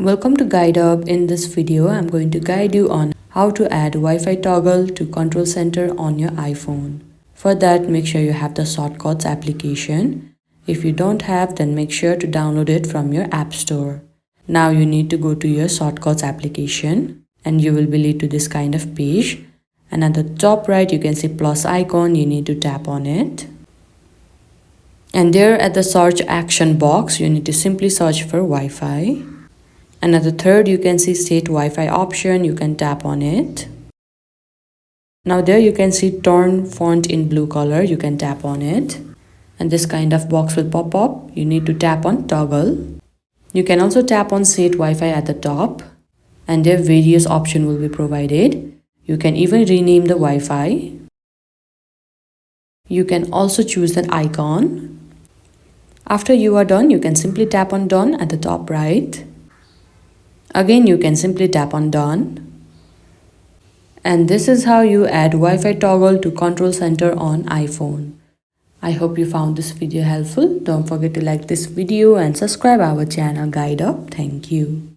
Welcome to Guide Up. In this video, I'm going to guide you on how to add Wi-Fi toggle to Control Center on your iPhone. For that, make sure you have the shortcuts application. If you don't have, then make sure to download it from your App Store. Now you need to go to your shortcuts application and you will be led to this kind of page. And at the top right, you can see plus icon. You need to tap on it. And there at the search action box, you need to simply search for Wi-Fi. And at the third, you can see state Wi-Fi option. You can tap on it. Now there you can see turn font in blue color. You can tap on it. And this kind of box will pop up. You need to tap on toggle. You can also tap on set Wi-Fi at the top. And there various options will be provided. You can even rename the Wi-Fi. You can also choose an icon. After you are done, you can simply tap on done at the top right. Again, you can simply tap on done. And this is how you add Wi-Fi toggle to Control Center on iPhone. I hope you found this video helpful. Don't forget to like this video and subscribe our channel Guide Up. Thank you.